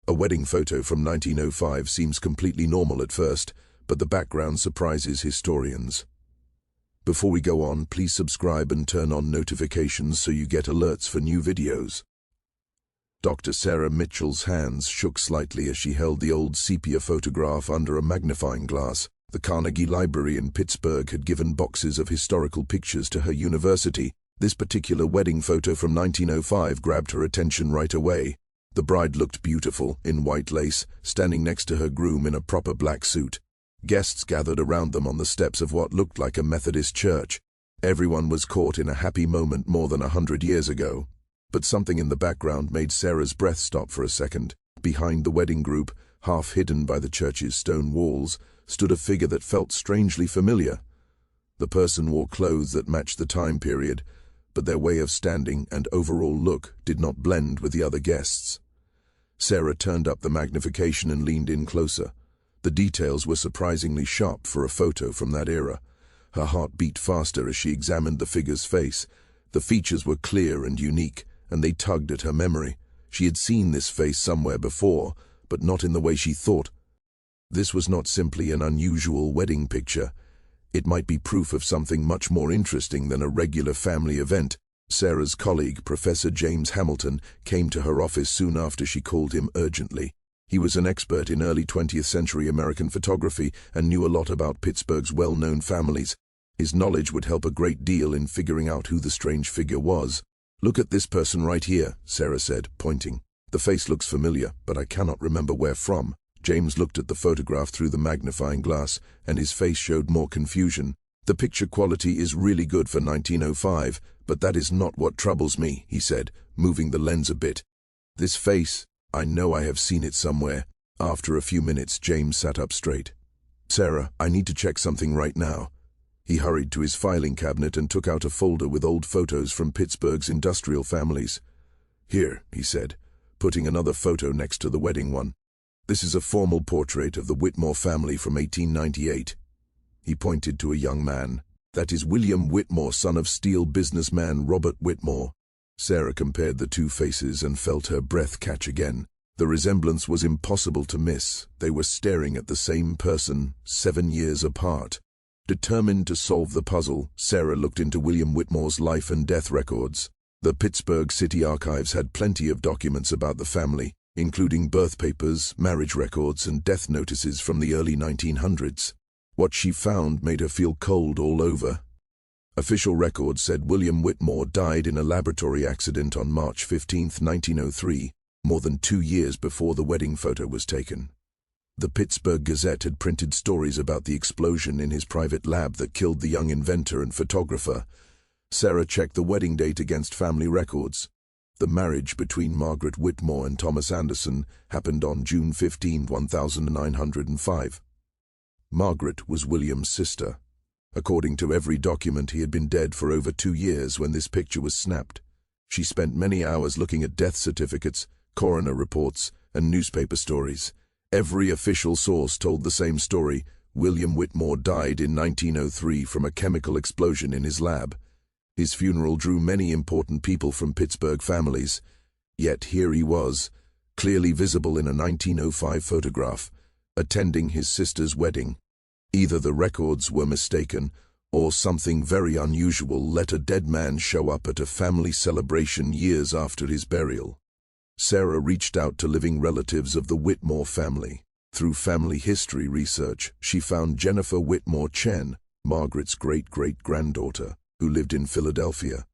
A wedding photo from 1905 seems completely normal at first, but the background surprises historians. Before we go on, please subscribe and turn on notifications so you get alerts for new videos. Dr. Sarah Mitchell's hands shook slightly as she held the old sepia photograph under a magnifying glass. The Carnegie Library in Pittsburgh had given boxes of historical pictures to her university. This particular wedding photo from 1905 grabbed her attention right away. The bride looked beautiful, in white lace, standing next to her groom in a proper black suit. Guests gathered around them on the steps of what looked like a Methodist church. Everyone was caught in a happy moment more than 100 years ago. But something in the background made Sarah's breath stop for a second. Behind the wedding group, half hidden by the church's stone walls, stood a figure that felt strangely familiar. The person wore clothes that matched the time period, but their way of standing and overall look did not blend with the other guests. Sarah turned up the magnification and leaned in closer. The details were surprisingly sharp for a photo from that era. Her heart beat faster as she examined the figure's face. The features were clear and unique, and they tugged at her memory. She had seen this face somewhere before, but not in the way she thought. This was not simply an unusual wedding picture. It might be proof of something much more interesting than a regular family event. Sarah's colleague, Professor James Hamilton, came to her office soon after she called him urgently. He was an expert in early 20th century American photography and knew a lot about Pittsburgh's well-known families. His knowledge would help a great deal in figuring out who the strange figure was. "Look at this person right here," Sarah said, pointing. "The face looks familiar, but I cannot remember where from." James looked at the photograph through the magnifying glass, and his face showed more confusion. "The picture quality is really good for 1905, but that is not what troubles me," he said, moving the lens a bit. "This face, I know I have seen it somewhere." After a few minutes, James sat up straight. "Sarah, I need to check something right now." He hurried to his filing cabinet and took out a folder with old photos from Pittsburgh's industrial families. "Here," he said, putting another photo next to the wedding one. "This is a formal portrait of the Whitmore family from 1898. He pointed to a young man. "That is William Whitmore, son of steel businessman Robert Whitmore." Sarah compared the two faces and felt her breath catch again. The resemblance was impossible to miss. They were staring at the same person, 7 years apart. Determined to solve the puzzle, Sarah looked into William Whitmore's life and death records. The Pittsburgh City Archives had plenty of documents about the family, including birth papers, marriage records, and death notices from the early 1900s. What she found made her feel cold all over. Official records said William Whitmore died in a laboratory accident on March 15, 1903, more than 2 years before the wedding photo was taken. The Pittsburgh Gazette had printed stories about the explosion in his private lab that killed the young inventor and photographer. Sarah checked the wedding date against family records. The marriage between Margaret Whitmore and Thomas Anderson happened on June 15, 1905. Margaret was William's sister. According to every document, he had been dead for over 2 years when this picture was snapped. She spent many hours looking at death certificates, coroner reports, and newspaper stories. Every official source told the same story. William Whitmore died in 1903 from a chemical explosion in his lab. His funeral drew many important people from Pittsburgh families. Yet here he was, clearly visible in a 1905 photograph, attending his sister's wedding. Either the records were mistaken, or something very unusual let a dead man show up at a family celebration years after his burial. Sarah reached out to living relatives of the Whitmore family. Through family history research, she found Jennifer Whitmore Chen, Margaret's great-great-granddaughter, who lived in Philadelphia.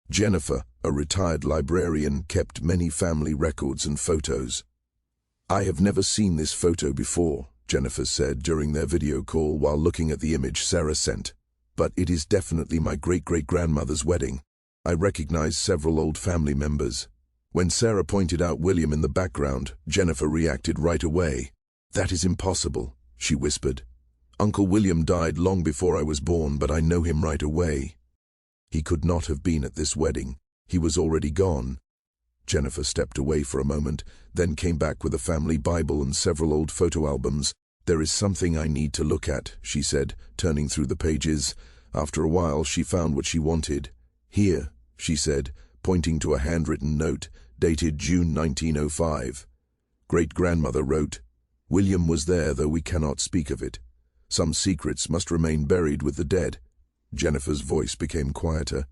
Jennifer, a retired librarian, kept many family records and photos. "I have never seen this photo before," Jennifer said during their video call while looking at the image Sarah sent. "But it is definitely my great-great-grandmother's wedding. I recognize several old family members." When Sarah pointed out William in the background, Jennifer reacted right away. "That is impossible," she whispered. "Uncle William died long before I was born, but I know him right away." "He could not have been at this wedding. He was already gone." Jennifer stepped away for a moment, then came back with a family Bible and several old photo albums. "There is something I need to look at," she said, turning through the pages. After a while, she found what she wanted. "Here," she said, pointing to a handwritten note, dated June 1905. Great-grandmother wrote, "William was there, though we cannot speak of it. Some secrets must remain buried with the dead." Jennifer's voice became quieter.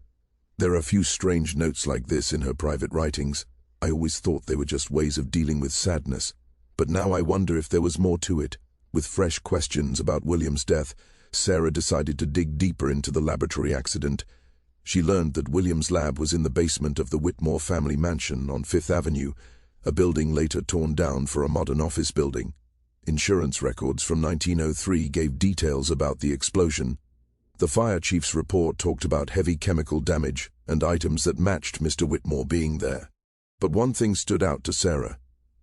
There are a few strange notes like this in her private writings. I always thought they were just ways of dealing with sadness. But now I wonder if there was more to it. With fresh questions about William's death, Sarah decided to dig deeper into the laboratory accident. She learned that William's lab was in the basement of the Whitmore family mansion on Fifth Avenue, a building later torn down for a modern office building. Insurance records from 1903 gave details about the explosion. The fire chief's report talked about heavy chemical damage and items that matched Mr. Whitmore being there. But one thing stood out to Sarah.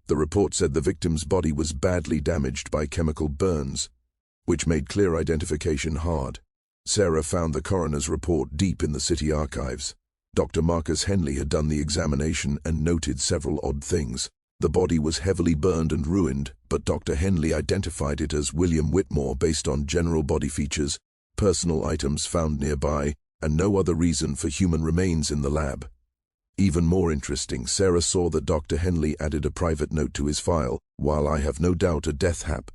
The report said the victim's body was badly damaged by chemical burns, which made clear identification hard. Sarah found the coroner's report deep in the city archives. Dr. Marcus Henley had done the examination and noted several odd things. The body was heavily burned and ruined, but Dr. Henley identified it as William Whitmore based on general body features, personal items found nearby, and no other reason for human remains in the lab. Even more interesting, Sarah saw that Dr. Henley added a private note to his file, "While I have no doubt a death hap.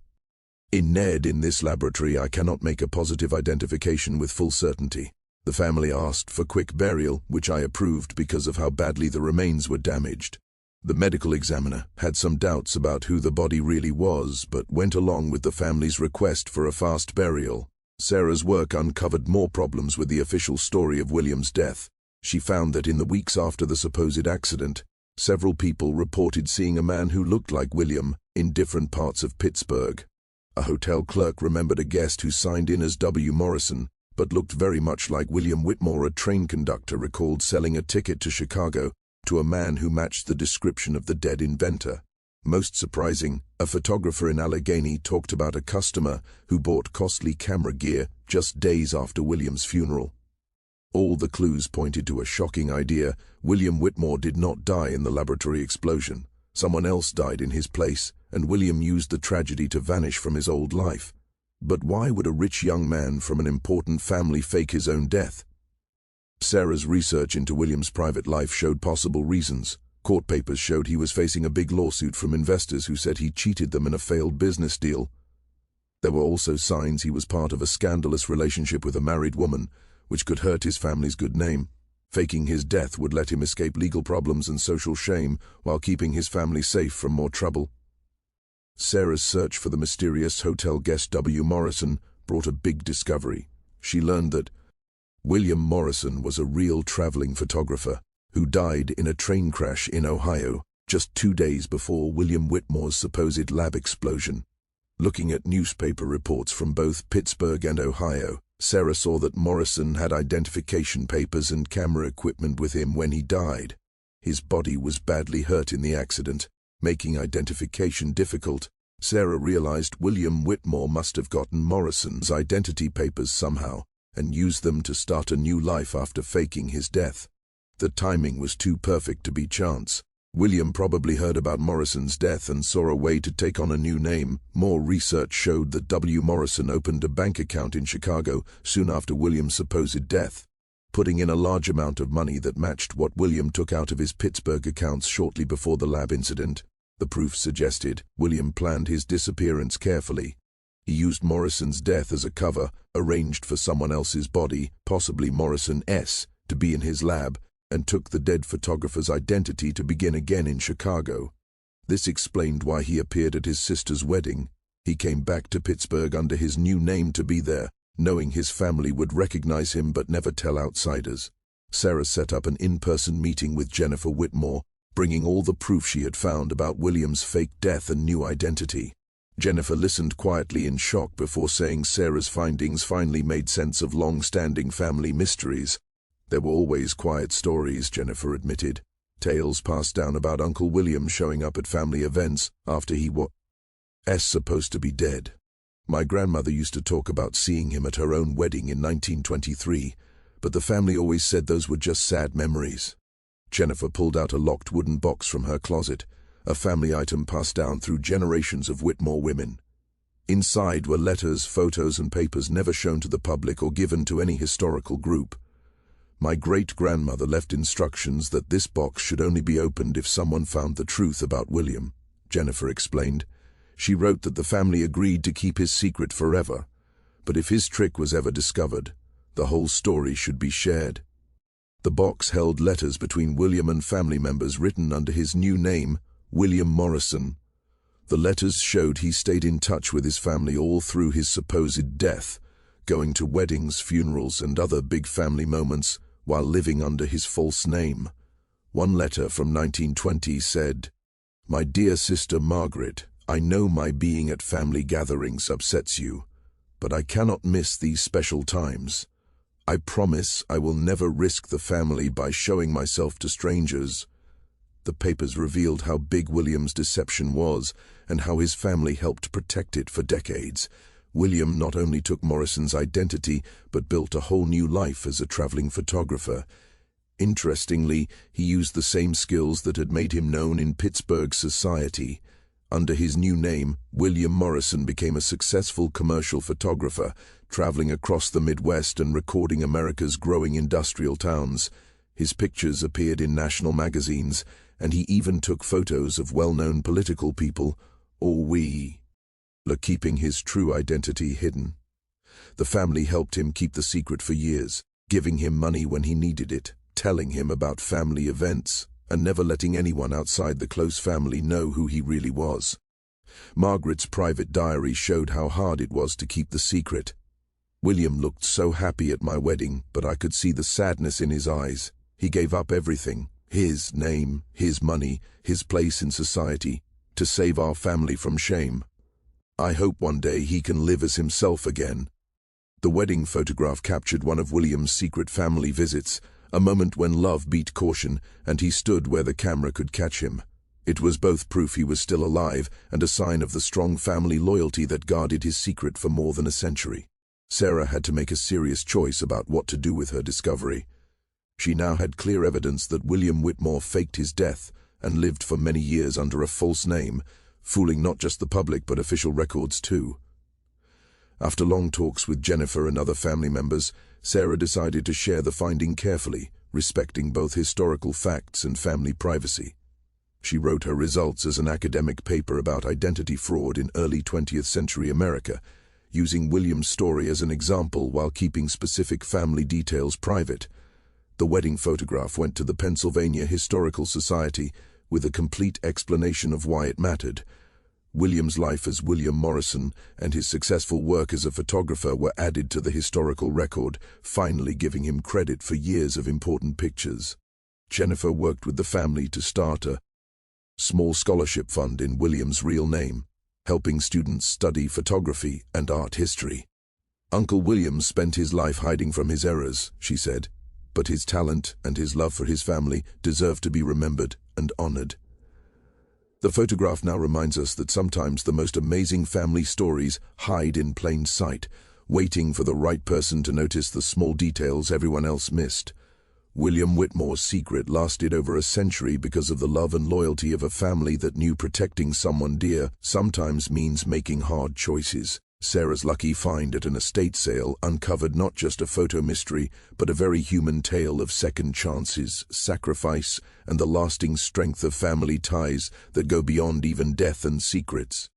In this laboratory I cannot make a positive identification with full certainty. The family asked for quick burial, which I approved because of how badly the remains were damaged. The medical examiner had some doubts about who the body really was, but went along with the family's request for a fast burial." Sarah's work uncovered more problems with the official story of William's death. She found that in the weeks after the supposed accident, several people reported seeing a man who looked like William in different parts of Pittsburgh. A hotel clerk remembered a guest who signed in as W. Morrison, but looked very much like William Whitmore. A train conductor recalled selling a ticket to Chicago to a man who matched the description of the dead inventor. Most surprising, a photographer in Allegheny talked about a customer who bought costly camera gear just days after William's funeral. All the clues pointed to a shocking idea. William Whitmore did not die in the laboratory explosion. Someone else died in his place, and William used the tragedy to vanish from his old life. But why would a rich young man from an important family fake his own death? Sarah's research into William's private life showed possible reasons. Court papers showed he was facing a big lawsuit from investors who said he cheated them in a failed business deal. There were also signs he was part of a scandalous relationship with a married woman, which could hurt his family's good name. Faking his death would let him escape legal problems and social shame while keeping his family safe from more trouble. Sarah's search for the mysterious hotel guest W. Morrison brought a big discovery. She learned that William Morrison was a real traveling photographer who died in a train crash in Ohio just 2 days before William Whitmore's supposed lab explosion. Looking at newspaper reports from both Pittsburgh and Ohio, Sarah saw that Morrison had identification papers and camera equipment with him when he died. His body was badly hurt in the accident, making identification difficult. Sarah realized William Whitmore must have gotten Morrison's identity papers somehow and used them to start a new life after faking his death. The timing was too perfect to be chance. William probably heard about Morrison's death and saw a way to take on a new name. More research showed that W. Morrison opened a bank account in Chicago soon after William's supposed death, putting in a large amount of money that matched what William took out of his Pittsburgh accounts shortly before the lab incident. The proof suggested William planned his disappearance carefully. He used Morrison's death as a cover, arranged for someone else's body, possibly Morrison S., to be in his lab, and took the dead photographer's identity to begin again in Chicago. This explained why he appeared at his sister's wedding. He came back to Pittsburgh under his new name to be there, knowing his family would recognize him but never tell outsiders. Sarah set up an in-person meeting with Jennifer Whitmore, bringing all the proof she had found about William's fake death and new identity. Jennifer listened quietly in shock before saying Sarah's findings finally made sense of long-standing family mysteries. There were always quiet stories, Jennifer admitted. Tales passed down about Uncle William showing up at family events after he was supposed to be dead. My grandmother used to talk about seeing him at her own wedding in 1923, but the family always said those were just sad memories. Jennifer pulled out a locked wooden box from her closet, a family item passed down through generations of Whitmore women. Inside were letters, photos, and papers never shown to the public or given to any historical group. My great-grandmother left instructions that this box should only be opened if someone found the truth about William. Jennifer explained. She wrote that the family agreed to keep his secret forever, but if his trick was ever discovered, the whole story should be shared. The box held letters between William and family members written under his new name, William Morrison. The letters showed he stayed in touch with his family all through his supposed death, going to weddings, funerals, and other big family moments while living under his false name. One letter from 1920 said, "My dear sister Margaret, I know my being at family gatherings upsets you, but I cannot miss these special times. I promise I will never risk the family by showing myself to strangers." The papers revealed how big William's deception was and how his family helped protect it for decades. William not only took Morrison's identity, but built a whole new life as a traveling photographer. Interestingly, he used the same skills that had made him known in Pittsburgh society. Under his new name, William Morrison became a successful commercial photographer, traveling across the Midwest and recording America's growing industrial towns. His pictures appeared in national magazines, and he even took photos of well-known political people, keeping his true identity hidden. The family helped him keep the secret for years, giving him money when he needed it, telling him about family events, and never letting anyone outside the close family know who he really was. Margaret's private diary showed how hard it was to keep the secret. "William looked so happy at my wedding, but I could see the sadness in his eyes. He gave up everything, his name, his money, his place in society, to save our family from shame. I hope one day he can live as himself again." The wedding photograph captured one of William's secret family visits, a moment when love beat caution, and he stood where the camera could catch him. It was both proof he was still alive and a sign of the strong family loyalty that guarded his secret for more than a century. Sarah had to make a serious choice about what to do with her discovery. She now had clear evidence that William Whitmore faked his death and lived for many years under a false name, fooling not just the public but official records too. After long talks with Jennifer and other family members, Sarah decided to share the finding carefully, respecting both historical facts and family privacy. She wrote her results as an academic paper about identity fraud in early 20th century America, using William's story as an example while keeping specific family details private. The wedding photograph went to the Pennsylvania Historical Society with a complete explanation of why it mattered. William's life as William Morrison and his successful work as a photographer were added to the historical record, finally giving him credit for years of important pictures. Jennifer worked with the family to start a small scholarship fund in William's real name, helping students study photography and art history. "Uncle William spent his life hiding from his errors," she said, "but his talent and his love for his family deserve to be remembered and honored." The photograph now reminds us that sometimes the most amazing family stories hide in plain sight, waiting for the right person to notice the small details everyone else missed. William Whitmore's secret lasted over a century because of the love and loyalty of a family that knew protecting someone dear sometimes means making hard choices. Sarah's lucky find at an estate sale uncovered not just a photo mystery, but a very human tale of second chances, sacrifice, and the lasting strength of family ties that go beyond even death and secrets.